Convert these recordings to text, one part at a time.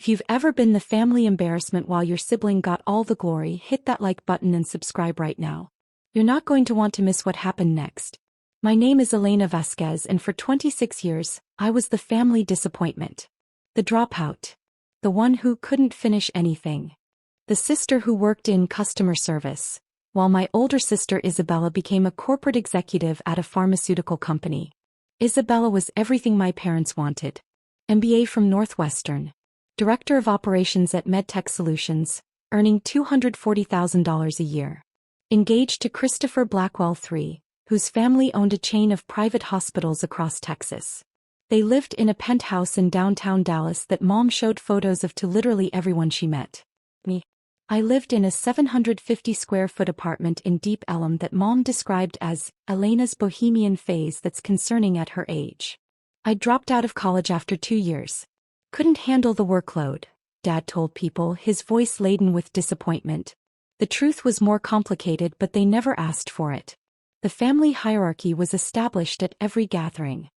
If you've ever been the family embarrassment while your sibling got all the glory, hit that like button and subscribe right now. You're not going to want to miss what happened next. My name is Elena Vasquez, and for 26 years, I was the family disappointment. The dropout. The one who couldn't finish anything. The sister who worked in customer service, while my older sister Isabella became a corporate executive at a pharmaceutical company. Isabella was everything my parents wanted. MBA from Northwestern. Director of Operations at MedTech Solutions, earning $240,000 a year. Engaged to Christopher Blackwell III, whose family owned a chain of private hospitals across Texas. They lived in a penthouse in downtown Dallas that Mom showed photos of to literally everyone she met. Me. I lived in a 750-square-foot apartment in Deep Ellum that Mom described as Elena's bohemian phase that's concerning at her age. I dropped out of college after 2 years. Couldn't handle the workload, Dad told people, his voice laden with disappointment. The truth was more complicated, but they never asked for it. The family hierarchy was established at every gathering.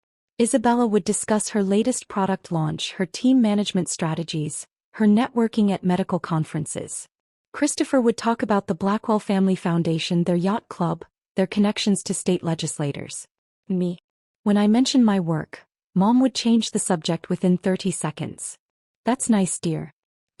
Isabella would discuss her latest product launch, her team management strategies, her networking at medical conferences. Christopher would talk about the Blackwell Family Foundation, their yacht club, their connections to state legislators. Me. When I mentioned my work, Mom would change the subject within 30 seconds. That's nice, dear.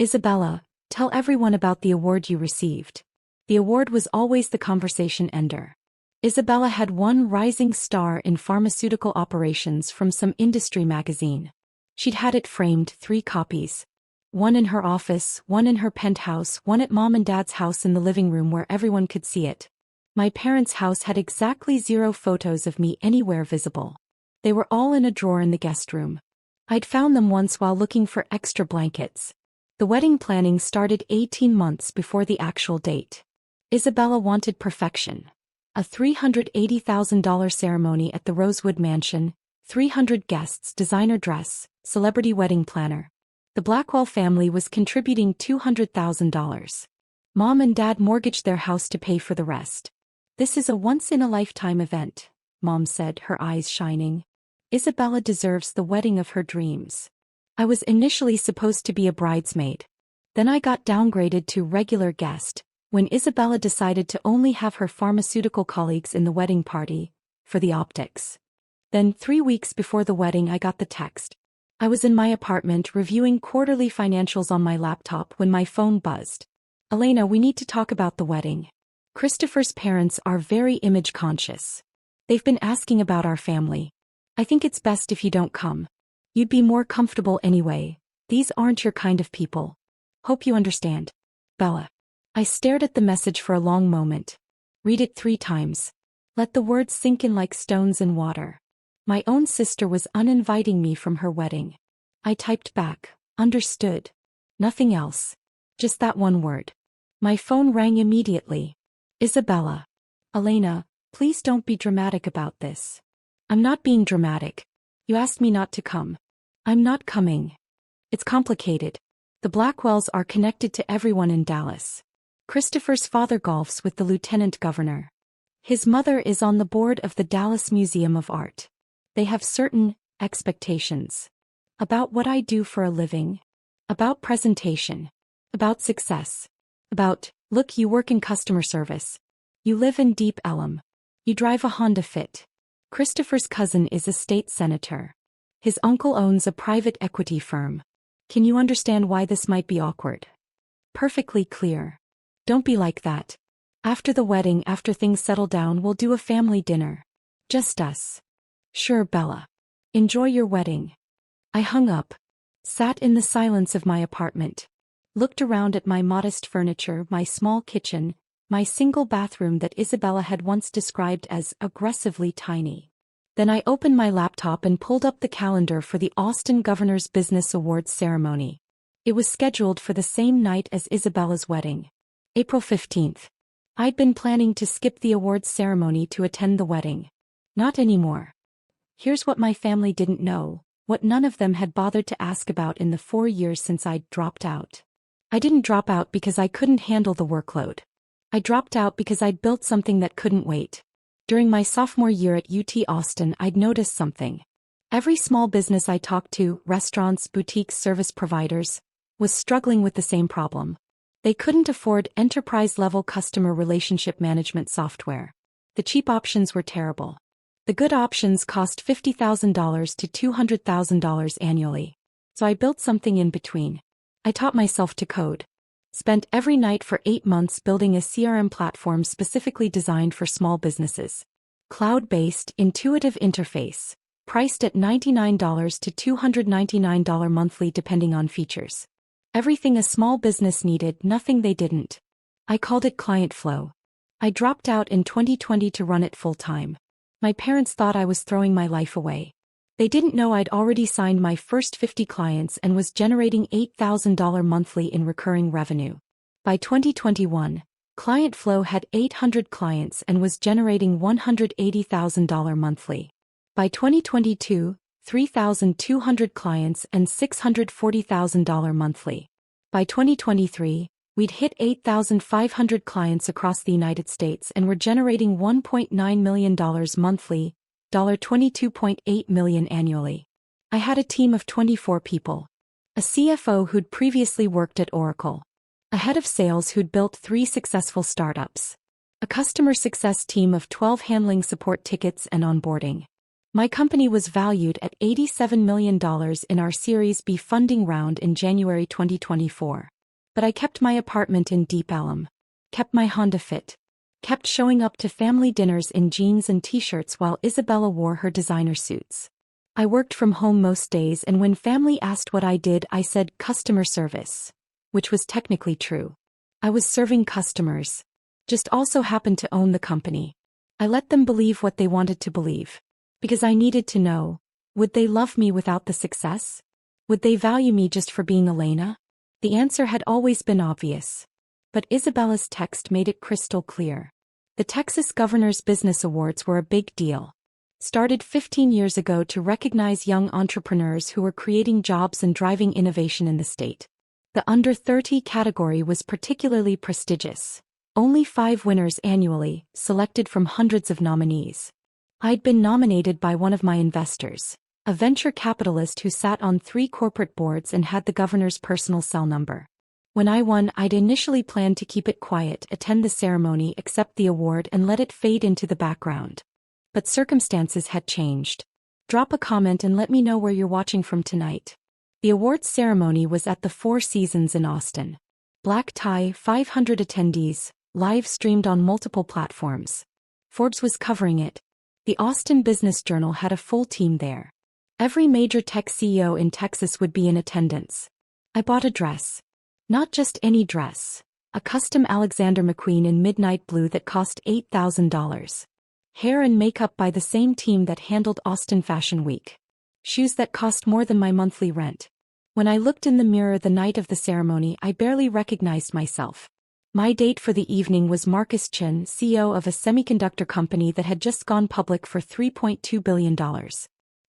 Isabella, tell everyone about the award you received. The award was always the conversation ender. Isabella had won Rising Star in Pharmaceutical Operations from some industry magazine. She'd had it framed, 3 copies. One in her office, one in her penthouse, one at Mom and Dad's house in the living room where everyone could see it. My parents' house had exactly 0 photos of me anywhere visible. They were all in a drawer in the guest room. I'd found them once while looking for extra blankets. The wedding planning started 18 months before the actual date. Isabella wanted perfection. A $380,000 ceremony at the Rosewood Mansion, 300 guests, designer dress, celebrity wedding planner. The Blackwell family was contributing $200,000. Mom and Dad mortgaged their house to pay for the rest. This is a once-in-a-lifetime event, Mom said, her eyes shining. Isabella deserves the wedding of her dreams. I was initially supposed to be a bridesmaid. Then I got downgraded to regular guest, when Isabella decided to only have her pharmaceutical colleagues in the wedding party, for the optics. Then 3 weeks before the wedding I got the text. I was in my apartment reviewing quarterly financials on my laptop when my phone buzzed. Elena, we need to talk about the wedding. Christopher's parents are very image conscious. They've been asking about our family. I think it's best if you don't come. You'd be more comfortable anyway. These aren't your kind of people. Hope you understand. Bella. I stared at the message for a long moment. Read it 3 times. Let the words sink in like stones in water. My own sister was uninviting me from her wedding. I typed back, understood. Nothing else. Just that one word. My phone rang immediately. Isabella. Elena, please don't be dramatic about this. I'm not being dramatic. You asked me not to come. I'm not coming. It's complicated. The Blackwells are connected to everyone in Dallas. Christopher's father golfs with the lieutenant governor. His mother is on the board of the Dallas Museum of Art. They have certain expectations. About what I do for a living. About presentation. About success. About, look, you work in customer service. You live in Deep Ellum. You drive a Honda Fit. Christopher's cousin is a state senator. His uncle owns a private equity firm. Can you understand why this might be awkward? Perfectly clear. Don't be like that. After the wedding, after things settle down, we'll do a family dinner. Just us. Sure, Bella. Enjoy your wedding. I hung up. Sat in the silence of my apartment. Looked around at my modest furniture, my small kitchen, my single bathroom that Isabella had once described as aggressively tiny. Then I opened my laptop and pulled up the calendar for the Austin Governor's Business Awards ceremony. It was scheduled for the same night as Isabella's wedding. April 15th. I'd been planning to skip the awards ceremony to attend the wedding. Not anymore. Here's what my family didn't know, what none of them had bothered to ask about in the 4 years since I'd dropped out. I didn't drop out because I couldn't handle the workload. I dropped out because I'd built something that couldn't wait. During my sophomore year at UT Austin, I'd noticed something. Every small business I talked to, restaurants, boutiques, service providers, was struggling with the same problem. They couldn't afford enterprise-level customer relationship management software. The cheap options were terrible. The good options cost $50,000 to $200,000 annually. So I built something in between. I taught myself to code. Spent every night for 8 months building a CRM platform specifically designed for small businesses. Cloud-based, intuitive interface, priced at $99 to $299 monthly depending on features. Everything a small business needed, nothing they didn't. I called it Client Flow. I dropped out in 2020 to run it full-time. My parents thought I was throwing my life away. They didn't know I'd already signed my first 50 clients and was generating $8,000 monthly in recurring revenue. By 2021, Client Flow had 800 clients and was generating $180,000 monthly. By 2022, 3,200 clients and $640,000 monthly. By 2023, we'd hit 8,500 clients across the United States and were generating $1.9 million monthly, $22.8 million annually. I had a team of 24 people. A CFO who'd previously worked at Oracle. A head of sales who'd built 3 successful startups. A customer success team of 12 handling support tickets and onboarding. My company was valued at $87 million in our Series B funding round in January 2024. But I kept my apartment in Deep Ellum. Kept my Honda Fit. Kept showing up to family dinners in jeans and t-shirts while Isabella wore her designer suits. I worked from home most days, and when family asked what I did, I said customer service. Which was technically true. I was serving customers. Just also happened to own the company. I let them believe what they wanted to believe. Because I needed to know, would they love me without the success? Would they value me just for being Elena? The answer had always been obvious. But Isabella's text made it crystal clear. The Texas Governor's Business Awards were a big deal. Started 15 years ago to recognize young entrepreneurs who were creating jobs and driving innovation in the state. The under 30 category was particularly prestigious. Only 5 winners annually, selected from hundreds of nominees. I'd been nominated by one of my investors, a venture capitalist who sat on 3 corporate boards and had the governor's personal cell number. When I won, I'd initially planned to keep it quiet, attend the ceremony, accept the award, and let it fade into the background. But circumstances had changed. Drop a comment and let me know where you're watching from tonight. The awards ceremony was at the Four Seasons in Austin. Black tie, 500 attendees, live streamed on multiple platforms. Forbes was covering it. The Austin Business Journal had a full team there. Every major tech CEO in Texas would be in attendance. I bought a dress. Not just any dress. A custom Alexander McQueen in midnight blue that cost $8,000. Hair and makeup by the same team that handled Austin Fashion Week. Shoes that cost more than my monthly rent. When I looked in the mirror the night of the ceremony, I barely recognized myself. My date for the evening was Marcus Chen, CEO of a semiconductor company that had just gone public for $3.2 billion.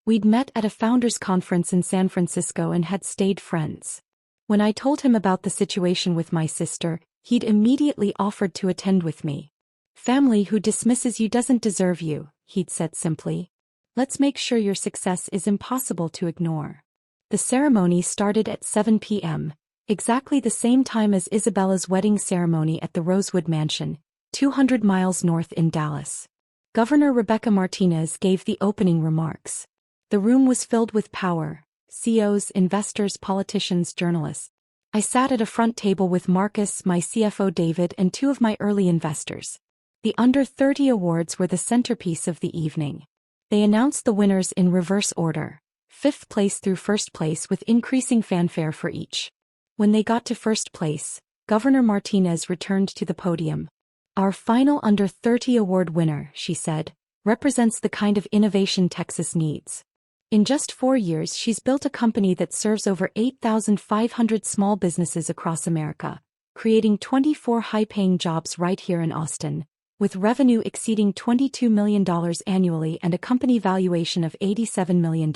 We'd met at a founders conference in San Francisco and had stayed friends. When I told him about the situation with my sister, he'd immediately offered to attend with me. Family who dismisses you doesn't deserve you, he'd said simply. Let's make sure your success is impossible to ignore. The ceremony started at 7 p.m., exactly the same time as Isabella's wedding ceremony at the Rosewood Mansion, 200 miles north in Dallas. Governor Rebecca Martinez gave the opening remarks. The room was filled with power, CEOs, investors, politicians, journalists. I sat at a front table with Marcus, my CFO David, and 2 of my early investors. The Under 30 awards were the centerpiece of the evening. They announced the winners in reverse order, 5th place through 1st place, with increasing fanfare for each. When they got to 1st place, Governor Martinez returned to the podium. Our final Under 30 award winner, she said, represents the kind of innovation Texas needs. In just 4 years, she's built a company that serves over 8,500 small businesses across America, creating 24 high-paying jobs right here in Austin, with revenue exceeding $22 million annually and a company valuation of $87 million.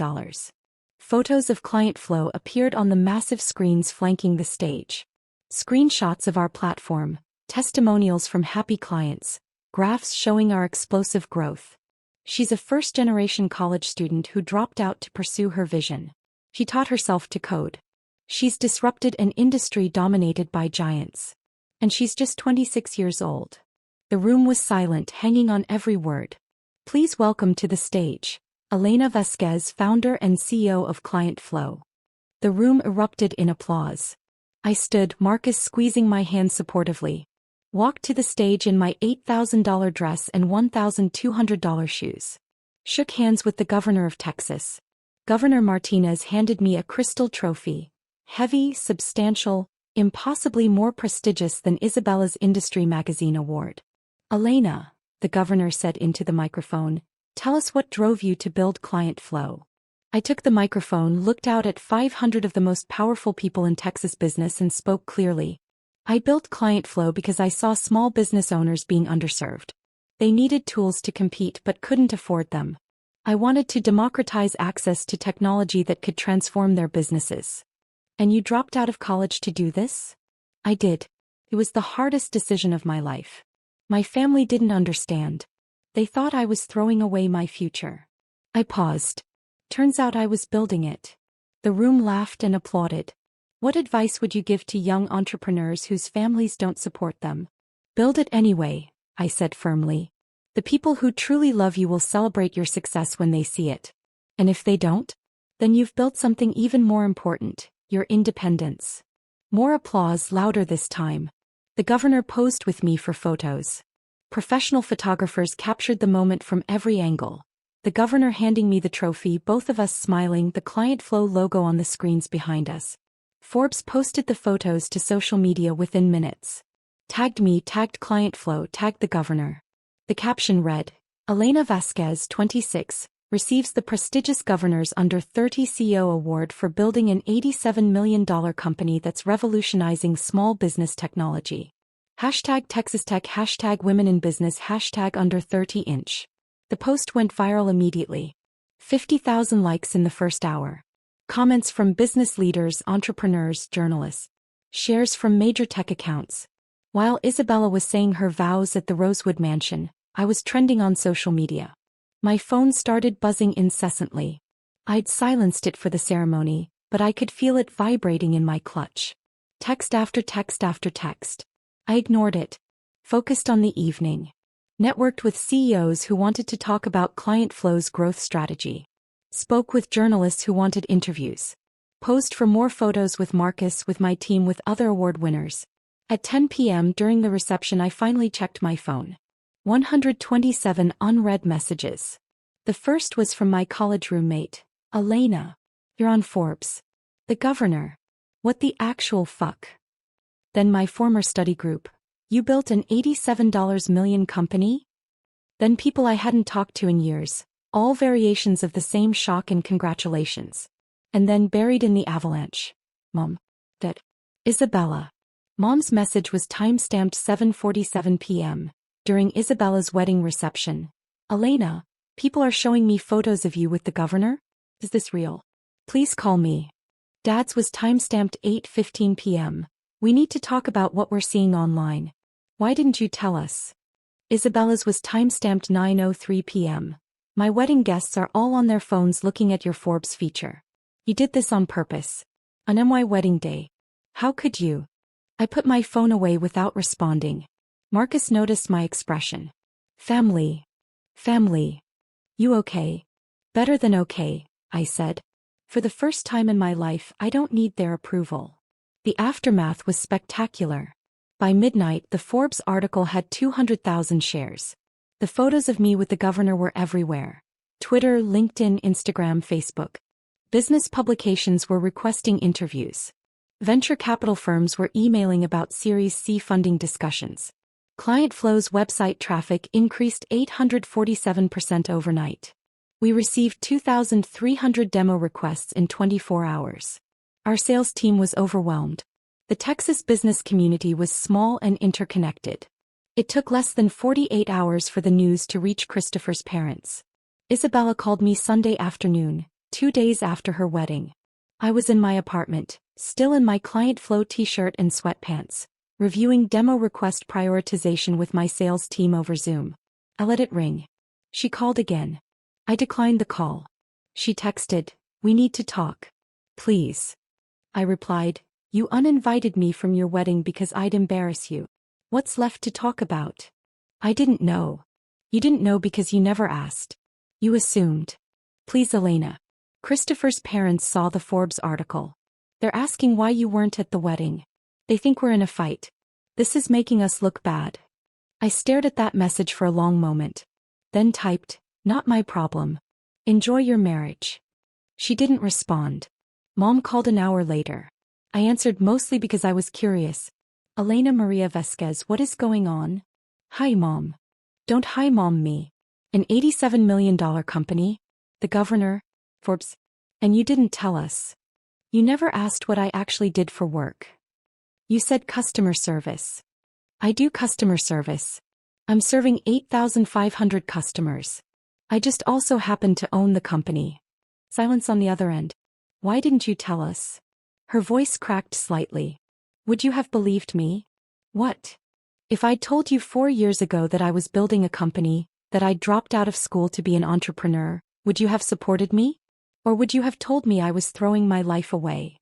Photos of Client Flow appeared on the massive screens flanking the stage. Screenshots of our platform, testimonials from happy clients, graphs showing our explosive growth. She's a first-generation college student who dropped out to pursue her vision. She taught herself to code. She's disrupted an industry dominated by giants. And she's just 26 years old. The room was silent, hanging on every word. Please welcome to the stage, Elena Vasquez, founder and CEO of Client Flow. The room erupted in applause. I stood, Marcus squeezing my hand supportively. Walked to the stage in my $8,000 dress and $1,200 shoes. Shook hands with the governor of Texas. Governor Martinez handed me a crystal trophy. Heavy, substantial, impossibly more prestigious than Isabella's Industry Magazine award. Elena, the governor said into the microphone, tell us what drove you to build Client Flow. I took the microphone, looked out at 500 of the most powerful people in Texas business and spoke clearly. I built Client Flow because I saw small business owners being underserved. They needed tools to compete but couldn't afford them. I wanted to democratize access to technology that could transform their businesses. And you dropped out of college to do this? I did. It was the hardest decision of my life. My family didn't understand. They thought I was throwing away my future. I paused. Turns out I was building it. The room laughed and applauded. What advice would you give to young entrepreneurs whose families don't support them? Build it anyway, I said firmly. The people who truly love you will celebrate your success when they see it. And if they don't? Then you've built something even more important, your independence. More applause, louder this time. The governor posed with me for photos. Professional photographers captured the moment from every angle. The governor handing me the trophy, both of us smiling, the Client Flow logo on the screens behind us. Forbes posted the photos to social media within minutes. Tagged me, tagged Client Flow, tagged the governor. The caption read, Elena Vasquez, 26, receives the prestigious Governor's Under 30 CEO Award for building an $87 million company that's revolutionizing small business technology. Hashtag Texas Tech, hashtag Women in Business, hashtag Under 30 Inch. The post went viral immediately. 50,000 likes in the first hour. Comments from business leaders, entrepreneurs, journalists. Shares from major tech accounts. While Isabella was saying her vows at the Rosewood Mansion, I was trending on social media. My phone started buzzing incessantly. I'd silenced it for the ceremony, but I could feel it vibrating in my clutch. Text after text after text. I ignored it. Focused on the evening. Networked with CEOs who wanted to talk about Client Flow's growth strategy. Spoke with journalists who wanted interviews. Posed for more photos with Marcus, with my team, with other award winners. At 10 p.m. during the reception I finally checked my phone. 127 unread messages. The first was from my college roommate. Elena. You're on Forbes. The governor. What the actual fuck? Then my former study group. You built an $87 million company? Then people I hadn't talked to in years. All variations of the same shock and congratulations. And then buried in the avalanche. Mom. That. Isabella. Mom's message was time-stamped 7:47 p.m. during Isabella's wedding reception. Elena, people are showing me photos of you with the governor? Is this real? Please call me. Dad's was time-stamped 8:15 p.m. We need to talk about what we're seeing online. Why didn't you tell us? Isabella's was time-stamped 9:03 p.m. My wedding guests are all on their phones looking at your Forbes feature. You did this on purpose. On my wedding day. How could you? I put my phone away without responding. Marcus noticed my expression. Family. Family. You okay? Better than okay, I said. For the first time in my life, I don't need their approval. The aftermath was spectacular. By midnight, the Forbes article had 200,000 shares. The photos of me with the governor were everywhere. Twitter, LinkedIn, Instagram, Facebook. Business publications were requesting interviews. Venture capital firms were emailing about Series C funding discussions. Client Flow's website traffic increased 847% overnight. We received 2,300 demo requests in 24 hours. Our sales team was overwhelmed. The Texas business community was small and interconnected. It took less than 48 hours for the news to reach Christopher's parents. Isabella called me Sunday afternoon, 2 days after her wedding. I was in my apartment, still in my Client Flow t-shirt and sweatpants, reviewing demo request prioritization with my sales team over Zoom. I let it ring. She called again. I declined the call. She texted, "We need to talk. Please." I replied. You uninvited me from your wedding because I'd embarrass you. What's left to talk about? I didn't know. You didn't know because you never asked. You assumed. Please, Elena. Christopher's parents saw the Forbes article. They're asking why you weren't at the wedding. They think we're in a fight. This is making us look bad. I stared at that message for a long moment. Then typed, not my problem. Enjoy your marriage. She didn't respond. Mom called an hour later. I answered mostly because I was curious. Elena Maria Vasquez, what is going on? Hi, Mom. Don't hi, Mom me. An $87 million company? The governor? Forbes? And you didn't tell us. You never asked what I actually did for work. You said customer service. I do customer service. I'm serving 8,500 customers. I just also happen to own the company. Silence on the other end. Why didn't you tell us? Her voice cracked slightly. Would you have believed me? What? If I'd told you 4 years ago that I was building a company, that I'd dropped out of school to be an entrepreneur, would you have supported me? Or would you have told me I was throwing my life away?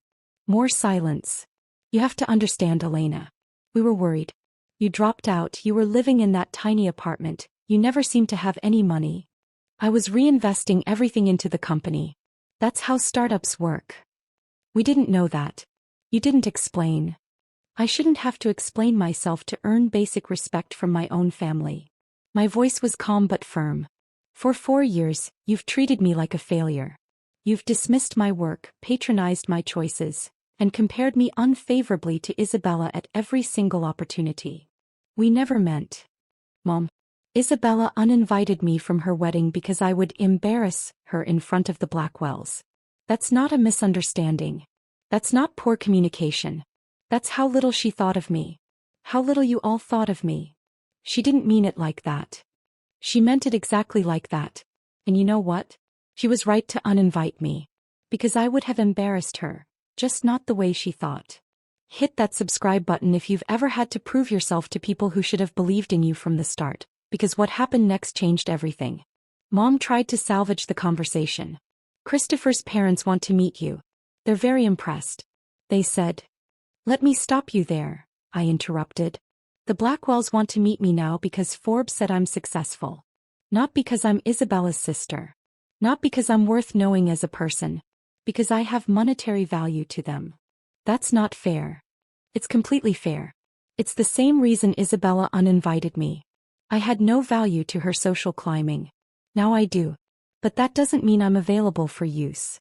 More silence. You have to understand, Elena. We were worried. You dropped out, you were living in that tiny apartment, you never seemed to have any money. I was reinvesting everything into the company. That's how startups work. We didn't know that. You didn't explain. I shouldn't have to explain myself to earn basic respect from my own family. My voice was calm but firm. For 4 years, you've treated me like a failure. You've dismissed my work, patronized my choices, and compared me unfavorably to Isabella at every single opportunity. We never meant. Mom. Isabella uninvited me from her wedding because I would embarrass her in front of the Blackwells. That's not a misunderstanding. That's not poor communication. That's how little she thought of me. How little you all thought of me. She didn't mean it like that. She meant it exactly like that. And you know what? She was right to uninvite me. Because I would have embarrassed her, just not the way she thought. Hit that subscribe button if you've ever had to prove yourself to people who should have believed in you from the start, because what happened next changed everything. Mom tried to salvage the conversation. Christopher's parents want to meet you. They're very impressed. They said. Let me stop you there, I interrupted. The Blackwells want to meet me now because Forbes said I'm successful. Not because I'm Isabella's sister. Not because I'm worth knowing as a person. Because I have monetary value to them. That's not fair. It's completely fair. It's the same reason Isabella uninvited me. I had no value to her social climbing. Now I do. But that doesn't mean I'm available for use.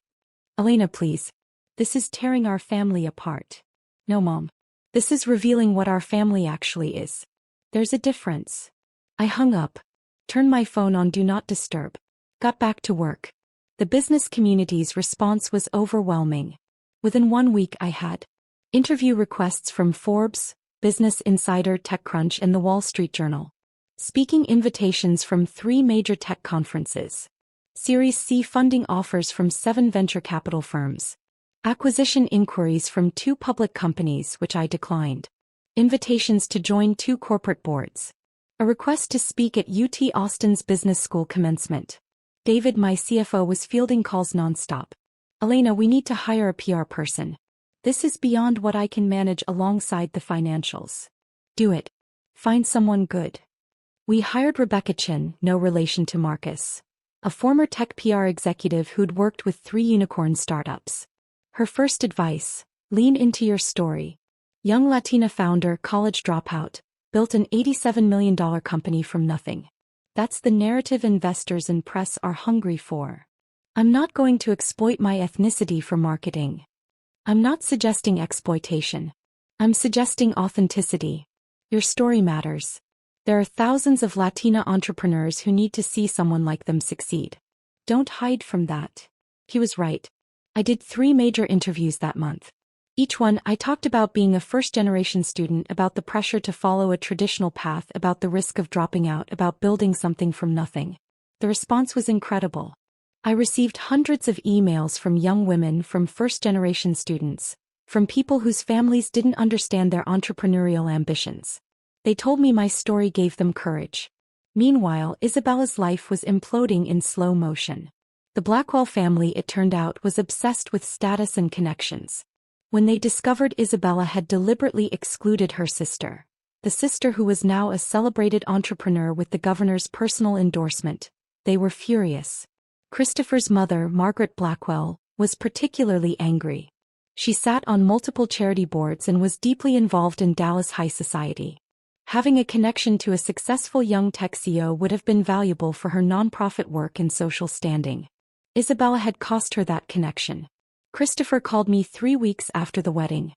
Elena, please. This is tearing our family apart. No, Mom. This is revealing what our family actually is. There's a difference. I hung up. Turned my phone on Do Not Disturb. Got back to work. The business community's response was overwhelming. Within 1 week I had interview requests from Forbes, Business Insider, TechCrunch, and The Wall Street Journal. Speaking invitations from 3 major tech conferences. Series C funding offers from 7 venture capital firms. Acquisition inquiries from 2 public companies which I declined. Invitations to join 2 corporate boards. A request to speak at UT Austin's business school commencement. David, my CFO, was fielding calls nonstop. Elena, we need to hire a PR person. This is beyond what I can manage alongside the financials. Do it. Find someone good. We hired Rebecca Chin, no relation to Marcus. A former tech PR executive who'd worked with 3 unicorn startups. Her first advice, lean into your story. Young Latina founder, college dropout, built an $87 million company from nothing. That's the narrative investors and press are hungry for. I'm not going to exploit my ethnicity for marketing. I'm not suggesting exploitation. I'm suggesting authenticity. Your story matters. There are thousands of Latina entrepreneurs who need to see someone like them succeed. Don't hide from that. He was right. I did 3 major interviews that month. Each one, I talked about being a first-generation student, about the pressure to follow a traditional path, about the risk of dropping out, about building something from nothing. The response was incredible. I received hundreds of emails from young women, from first-generation students, from people whose families didn't understand their entrepreneurial ambitions. They told me my story gave them courage. Meanwhile, Isabella's life was imploding in slow motion. The Blackwell family, it turned out, was obsessed with status and connections. When they discovered Isabella had deliberately excluded her sister, the sister who was now a celebrated entrepreneur with the governor's personal endorsement, they were furious. Christopher's mother, Margaret Blackwell, was particularly angry. She sat on multiple charity boards and was deeply involved in Dallas high society. Having a connection to a successful young tech CEO would have been valuable for her nonprofit work and social standing. Isabella had cost her that connection. Christopher called me 3 weeks after the wedding.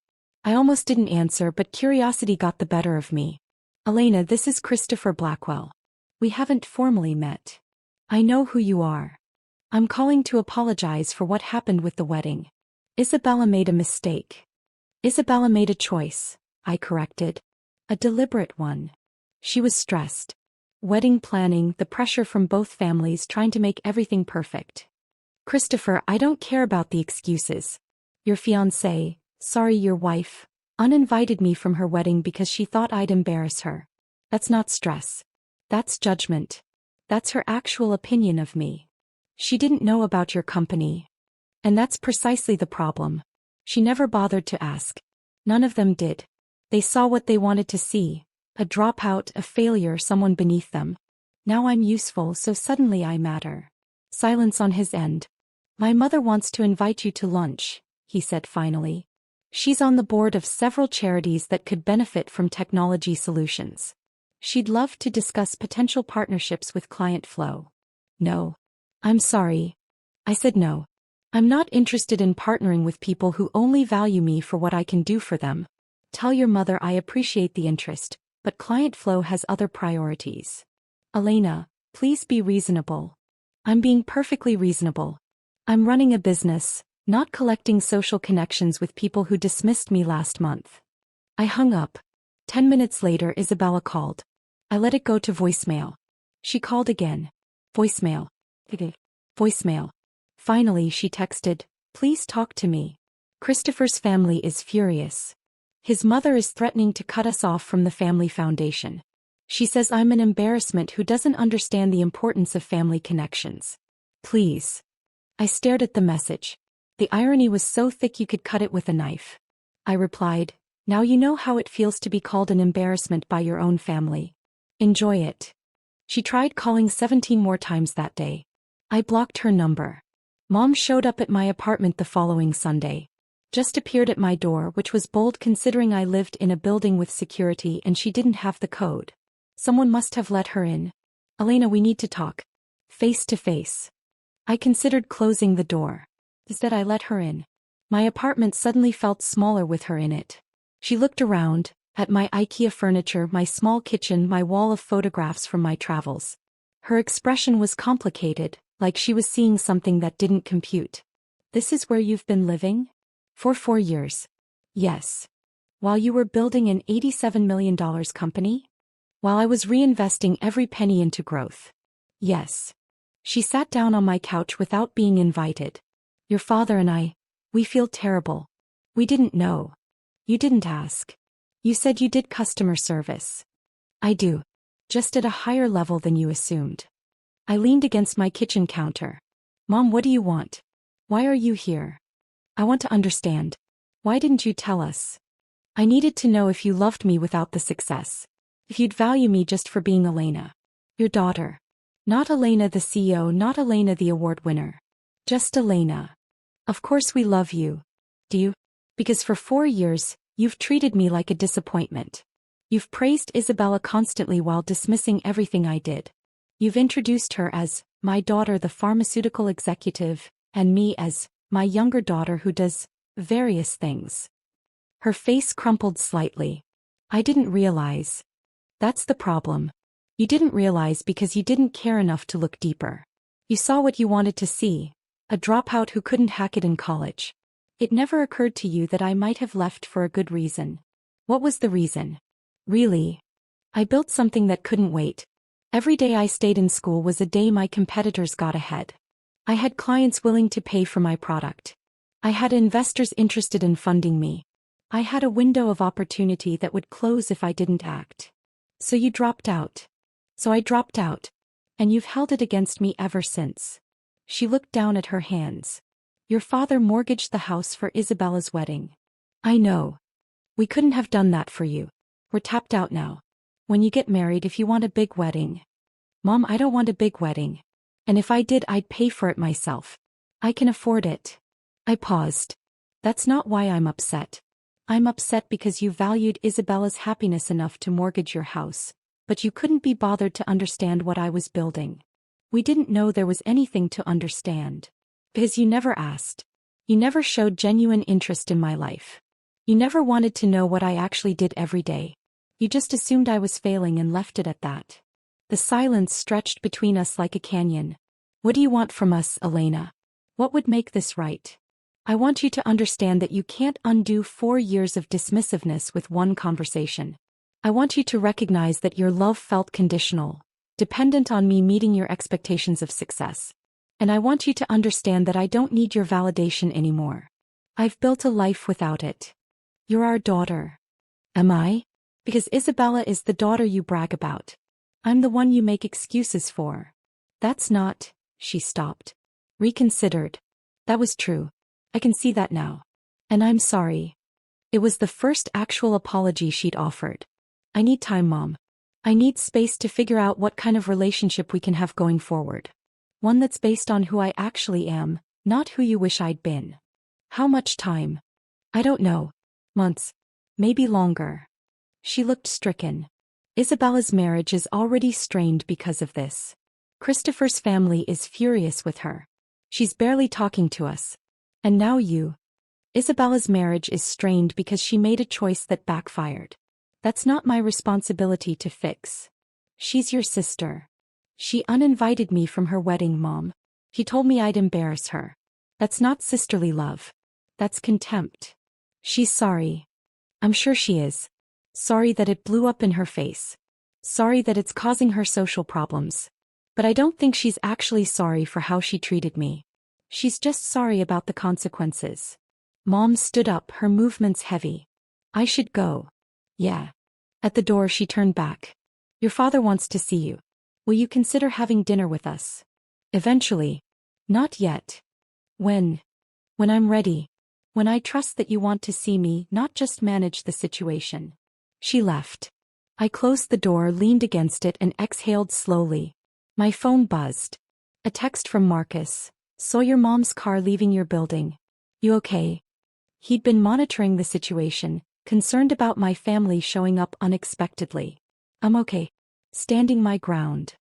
I almost didn't answer, but curiosity got the better of me. Elena, this is Christopher Blackwell. We haven't formally met. I know who you are. I'm calling to apologize for what happened with the wedding. Isabella made a mistake. Isabella made a choice, I corrected. A deliberate one. She was stressed. Wedding planning, the pressure from both families trying to make everything perfect. Christopher, I don't care about the excuses. Your fiancé, sorry, your wife, uninvited me from her wedding because she thought I'd embarrass her. That's not stress. That's judgment. That's her actual opinion of me. She didn't know about your company. And that's precisely the problem. She never bothered to ask. None of them did. They saw what they wanted to see. A dropout, a failure, someone beneath them. Now I'm useful, so suddenly I matter. Silence on his end. My mother wants to invite you to lunch, he said finally. She's on the board of several charities that could benefit from technology solutions. She'd love to discuss potential partnerships with Client Flow. No. I'm sorry. I said no. I'm not interested in partnering with people who only value me for what I can do for them. Tell your mother I appreciate the interest, but Client Flow has other priorities. Elena, please be reasonable. I'm being perfectly reasonable. I'm running a business, not collecting social connections with people who dismissed me last month. I hung up. 10 minutes later, Isabella called. I let it go to voicemail. She called again. Voicemail. Voicemail. Finally, she texted, please talk to me. Christopher's family is furious. His mother is threatening to cut us off from the family foundation. She says I'm an embarrassment who doesn't understand the importance of family connections. Please. I stared at the message. The irony was so thick you could cut it with a knife. I replied, now you know how it feels to be called an embarrassment by your own family. Enjoy it. She tried calling 17 more times that day. I blocked her number. Mom showed up at my apartment the following Sunday. Just appeared at my door, which was bold considering I lived in a building with security and she didn't have the code. Someone must have let her in. Elena, we need to talk. Face to face. I considered closing the door. Instead, I let her in. My apartment suddenly felt smaller with her in it. She looked around, at my IKEA furniture, my small kitchen, my wall of photographs from my travels. Her expression was complicated, like she was seeing something that didn't compute. This is where you've been living? For 4 years. Yes. While you were building an $87 million company? While I was reinvesting every penny into growth. Yes. She sat down on my couch without being invited. Your father and I, we feel terrible. We didn't know. You didn't ask. You said you did customer service. I do. Just at a higher level than you assumed. I leaned against my kitchen counter. Mom, what do you want? Why are you here? I want to understand. Why didn't you tell us? I needed to know if you loved me without the success. If you'd value me just for being Elena. Your daughter. Not Elena the CEO, not Elena the award winner. Just Elena. Of course we love you. Do you? Because for 4 years, you've treated me like a disappointment. You've praised Isabella constantly while dismissing everything I did. You've introduced her as my daughter, the pharmaceutical executive, and me as my younger daughter who does various things. Her face crumpled slightly. I didn't realize. That's the problem. You didn't realize because you didn't care enough to look deeper. You saw what you wanted to see, a dropout who couldn't hack it in college. It never occurred to you that I might have left for a good reason. What was the reason? Really? I built something that couldn't wait. Every day I stayed in school was a day my competitors got ahead. I had clients willing to pay for my product. I had investors interested in funding me. I had a window of opportunity that would close if I didn't act. So you dropped out. So I dropped out. And you've held it against me ever since. She looked down at her hands. Your father mortgaged the house for Isabella's wedding. I know. We couldn't have done that for you. We're tapped out now. When you get married, if you want a big wedding. Mom, I don't want a big wedding. And if I did, I'd pay for it myself. I can afford it. I paused. That's not why I'm upset. I'm upset because you valued Isabella's happiness enough to mortgage your house, but you couldn't be bothered to understand what I was building. We didn't know there was anything to understand. Because you never asked. You never showed genuine interest in my life. You never wanted to know what I actually did every day. You just assumed I was failing and left it at that. The silence stretched between us like a canyon. What do you want from us, Elena? What would make this right? I want you to understand that you can't undo 4 years of dismissiveness with one conversation. I want you to recognize that your love felt conditional, dependent on me meeting your expectations of success. And I want you to understand that I don't need your validation anymore. I've built a life without it. You're our daughter. Am I? Because Isabella is the daughter you brag about. I'm the one you make excuses for. That's not, she stopped. Reconsidered. That was true. I can see that now. And I'm sorry. It was the first actual apology she'd offered. I need time, Mom. I need space to figure out what kind of relationship we can have going forward. One that's based on who I actually am, not who you wish I'd been. How much time? I don't know. Months. Maybe longer. She looked stricken. Isabella's marriage is already strained because of this. Christopher's family is furious with her. She's barely talking to us. And now you. Isabella's marriage is strained because she made a choice that backfired. That's not my responsibility to fix. She's your sister. She uninvited me from her wedding, Mom. She told me I'd embarrass her. That's not sisterly love. That's contempt. She's sorry. I'm sure she is. Sorry that it blew up in her face. Sorry that it's causing her social problems. But I don't think she's actually sorry for how she treated me. She's just sorry about the consequences. Mom stood up, her movements heavy. I should go. Yeah. At the door she turned back. Your father wants to see you. Will you consider having dinner with us? Eventually. Not yet. When? When I'm ready. When I trust that you want to see me, not just manage the situation. She left. I closed the door, leaned against it, and exhaled slowly. My phone buzzed. A text from Marcus. Saw your mom's car leaving your building. You okay? He'd been monitoring the situation, concerned about my family showing up unexpectedly. I'm okay. Standing my ground.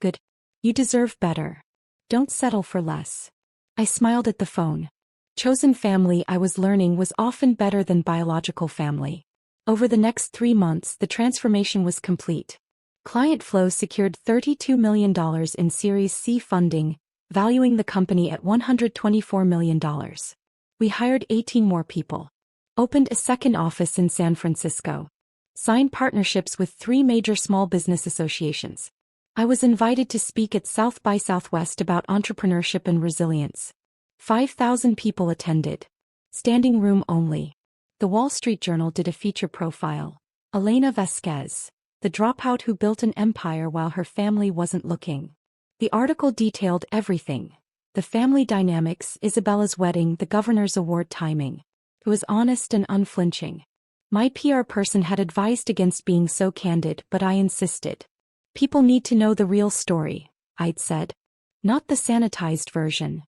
Good. You deserve better. Don't settle for less. I smiled at the phone. Chosen family, I was learning, was often better than biological family. Over the next 3 months, the transformation was complete. Client Flow secured $32 million in Series C funding, valuing the company at $124 million. We hired 18 more people. Opened a second office in San Francisco. Signed partnerships with 3 major small business associations. I was invited to speak at South by Southwest about entrepreneurship and resilience. 5,000 people attended. Standing room only. The Wall Street Journal did a feature profile. Elena Vasquez, the dropout who built an empire while her family wasn't looking. The article detailed everything. The family dynamics, Isabella's wedding, the governor's award timing. It was honest and unflinching. My PR person had advised against being so candid, but I insisted. People need to know the real story, I'd said. Not the sanitized version.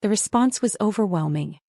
The response was overwhelming.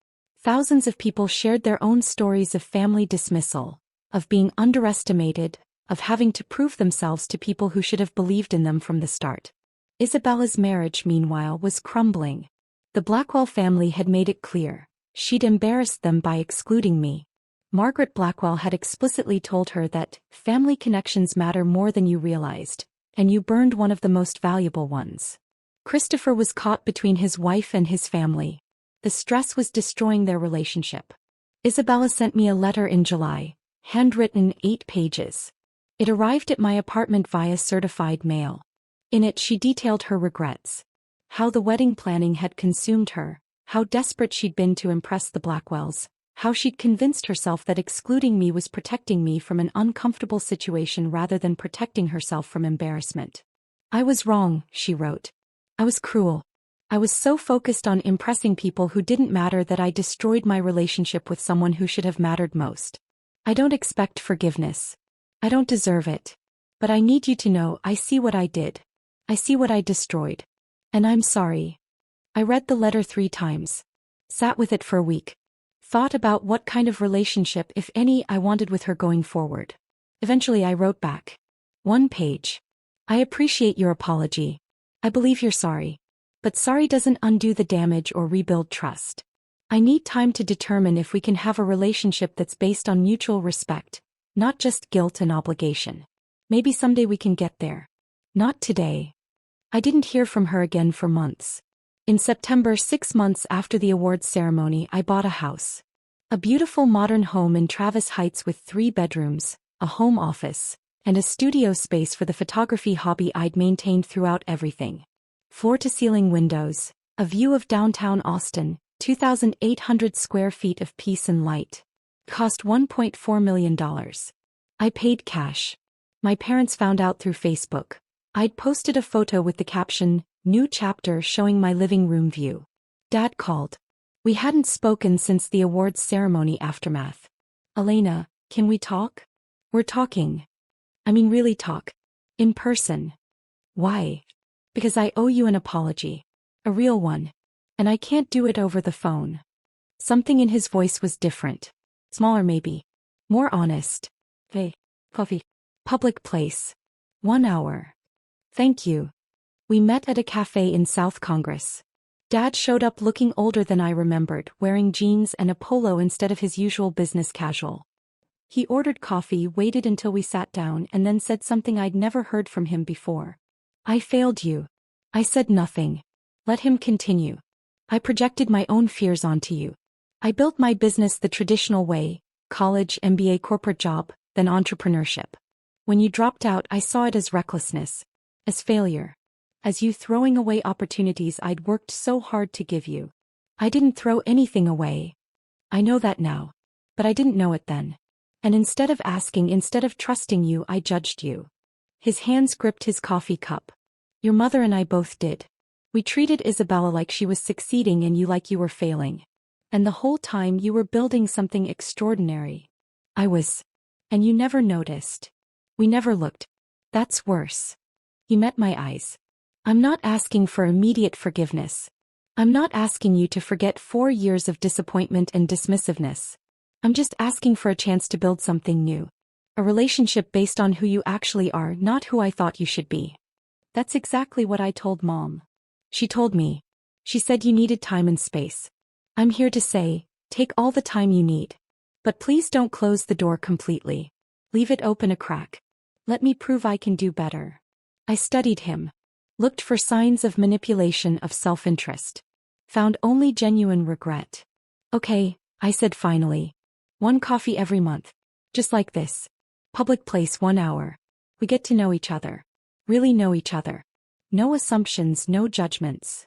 Thousands of people shared their own stories of family dismissal, of being underestimated, of having to prove themselves to people who should have believed in them from the start. Isabella's marriage, meanwhile, was crumbling. The Blackwell family had made it clear. She'd embarrassed them by excluding me. Margaret Blackwell had explicitly told her that family connections matter more than you realized, and you burned one of the most valuable ones. Christopher was caught between his wife and his family. The stress was destroying their relationship. Isabella sent me a letter in July, handwritten, 8 pages. It arrived at my apartment via certified mail. In it she detailed her regrets. How the wedding planning had consumed her, how desperate she'd been to impress the Blackwells, how she'd convinced herself that excluding me was protecting me from an uncomfortable situation rather than protecting herself from embarrassment. I was wrong, she wrote. I was cruel. I was so focused on impressing people who didn't matter that I destroyed my relationship with someone who should have mattered most. I don't expect forgiveness. I don't deserve it. But I need you to know I see what I did. I see what I destroyed. And I'm sorry. I read the letter 3 times. Sat with it for a week. Thought about what kind of relationship, if any, I wanted with her going forward. Eventually I wrote back. 1 page. I appreciate your apology. I believe you're sorry. But sorry doesn't undo the damage or rebuild trust. I need time to determine if we can have a relationship that's based on mutual respect, not just guilt and obligation. Maybe someday we can get there. Not today. I didn't hear from her again for months. In September, 6 months after the awards ceremony, I bought a house. A beautiful modern home in Travis Heights with 3 bedrooms, a home office, and a studio space for the photography hobby I'd maintained throughout everything. Floor-to-ceiling windows, a view of downtown Austin, 2,800 square feet of peace and light. Cost $1.4 million. I paid cash. My parents found out through Facebook. I'd posted a photo with the caption, "New chapter," showing my living room view. Dad called. We hadn't spoken since the awards ceremony aftermath. "Elena, can we talk?" "We're talking. I mean really talk. In person." "Why?" "Because I owe you an apology. A real one. And I can't do it over the phone." Something in his voice was different. Smaller maybe. More honest. "Hey, coffee. Public place. 1 hour. Thank you." We met at a cafe in South Congress. Dad showed up looking older than I remembered, wearing jeans and a polo instead of his usual business casual. He ordered coffee, waited until we sat down, and then said something I'd never heard from him before. "I failed you." I said nothing. Let him continue. "I projected my own fears onto you. I built my business the traditional way, college, MBA, corporate job, then entrepreneurship. When you dropped out, I saw it as recklessness, as failure, as you throwing away opportunities I'd worked so hard to give you. I didn't throw anything away. I know that now. But I didn't know it then. And instead of asking, instead of trusting you, I judged you." His hands gripped his coffee cup. "Your mother and I both did. We treated Isabella like she was succeeding and you like you were failing. And the whole time you were building something extraordinary. I was. And you never noticed. We never looked. That's worse." He met my eyes. "I'm not asking for immediate forgiveness. I'm not asking you to forget 4 years of disappointment and dismissiveness. I'm just asking for a chance to build something new. A relationship based on who you actually are, not who I thought you should be." That's exactly what I told Mom. She told me. She said you needed time and space. I'm here to say, take all the time you need. But please don't close the door completely. Leave it open a crack. Let me prove I can do better. I studied him. Looked for signs of manipulation, of self-interest. Found only genuine regret. "Okay," I said finally. 1 coffee every month. Just like this. Public place, 1 hour. We get to know each other. Really know each other. No assumptions, no judgments.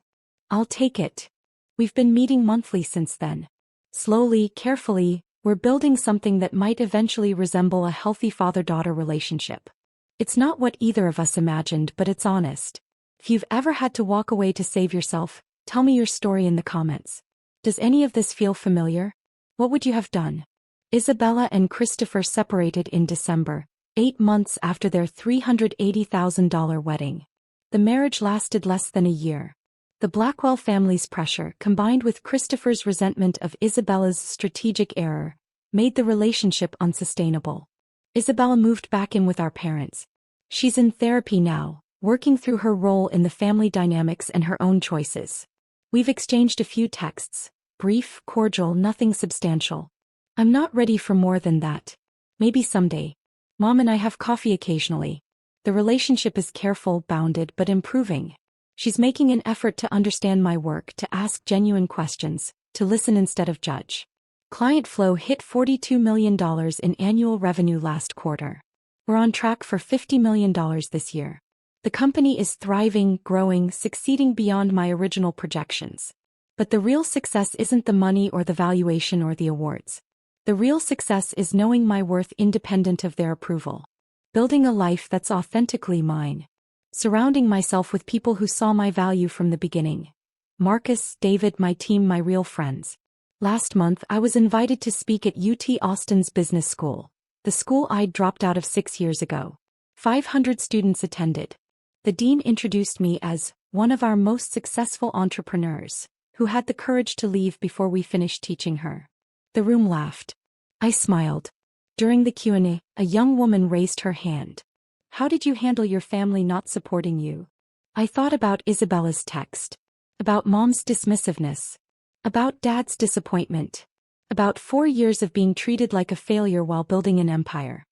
I'll take it. We've been meeting monthly since then. Slowly, carefully, we're building something that might eventually resemble a healthy father-daughter relationship. It's not what either of us imagined, but it's honest. If you've ever had to walk away to save yourself, tell me your story in the comments. Does any of this feel familiar? What would you have done? Isabella and Christopher separated in December, 8 months after their $380,000 wedding. The marriage lasted less than a year. The Blackwell family's pressure, combined with Christopher's resentment of Isabella's strategic error, made the relationship unsustainable. Isabella moved back in with our parents. She's in therapy now, working through her role in the family dynamics and her own choices. We've exchanged a few texts, brief, cordial, nothing substantial. I'm not ready for more than that. Maybe someday. Mom and I have coffee occasionally. The relationship is careful, bounded, but improving. She's making an effort to understand my work, to ask genuine questions, to listen instead of judge. Client flow hit $42 million in annual revenue last quarter. We're on track for $50 million this year. The company is thriving, growing, succeeding beyond my original projections. But the real success isn't the money or the valuation or the awards. The real success is knowing my worth independent of their approval. Building a life that's authentically mine. Surrounding myself with people who saw my value from the beginning. Marcus, David, my team, my real friends. Last month I was invited to speak at UT Austin's business school, the school I'd dropped out of 6 years ago. 500 students attended. The dean introduced me as one of our most successful entrepreneurs, who had the courage to leave before we finished teaching her. The room laughed. I smiled. During the Q&A, a young woman raised her hand. How did you handle your family not supporting you? I thought about Isabella's text. About mom's dismissiveness. About dad's disappointment. About 4 years of being treated like a failure while building an empire.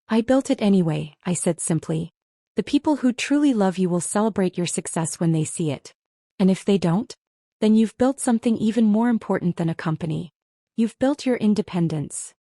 I built it anyway, I said simply. The people who truly love you will celebrate your success when they see it. And if they don't? Then you've built something even more important than a company. You've built your independence.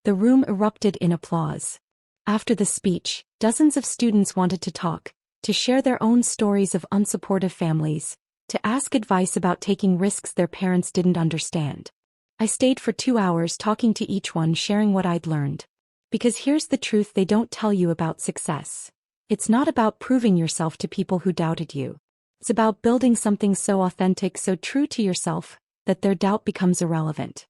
The room erupted in applause. After the speech, dozens of students wanted to talk, to share their own stories of unsupportive families, to ask advice about taking risks their parents didn't understand. I stayed for 2 hours talking to each one, sharing what I'd learned. Because here's the truth they don't tell you about success. It's not about proving yourself to people who doubted you. It's about building something so authentic, so true to yourself, that their doubt becomes irrelevant.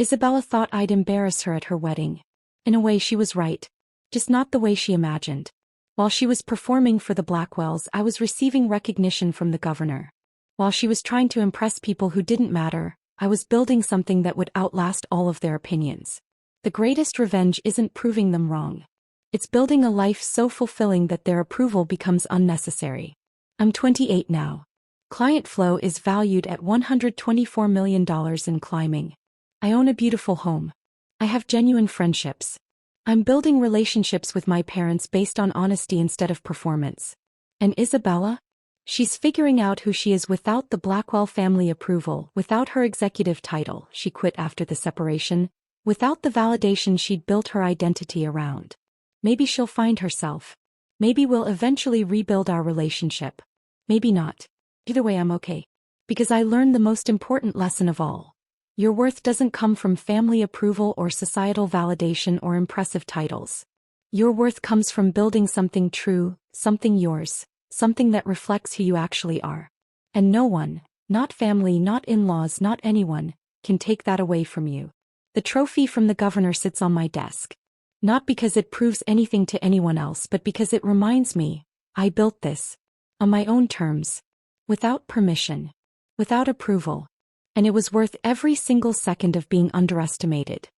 Isabella thought I'd embarrass her at her wedding. In a way she was right. Just not the way she imagined. While she was performing for the Blackwells, I was receiving recognition from the governor. While she was trying to impress people who didn't matter, I was building something that would outlast all of their opinions. The greatest revenge isn't proving them wrong. It's building a life so fulfilling that their approval becomes unnecessary. I'm 28 now. Client flow is valued at $124 million in climbing. I own a beautiful home. I have genuine friendships. I'm building relationships with my parents based on honesty instead of performance. And Isabella? She's figuring out who she is without the Blackwell family approval, without her executive title she quit after the separation, without the validation she'd built her identity around. Maybe she'll find herself. Maybe we'll eventually rebuild our relationship. Maybe not. Either way I'm okay. Because I learned the most important lesson of all. Your worth doesn't come from family approval or societal validation or impressive titles. Your worth comes from building something true, something yours, something that reflects who you actually are. And no one, not family, not in-laws, not anyone, can take that away from you. The trophy from the governor sits on my desk. Not because it proves anything to anyone else, but because it reminds me, I built this. On my own terms. Without permission. Without approval. And it was worth every single second of being underestimated.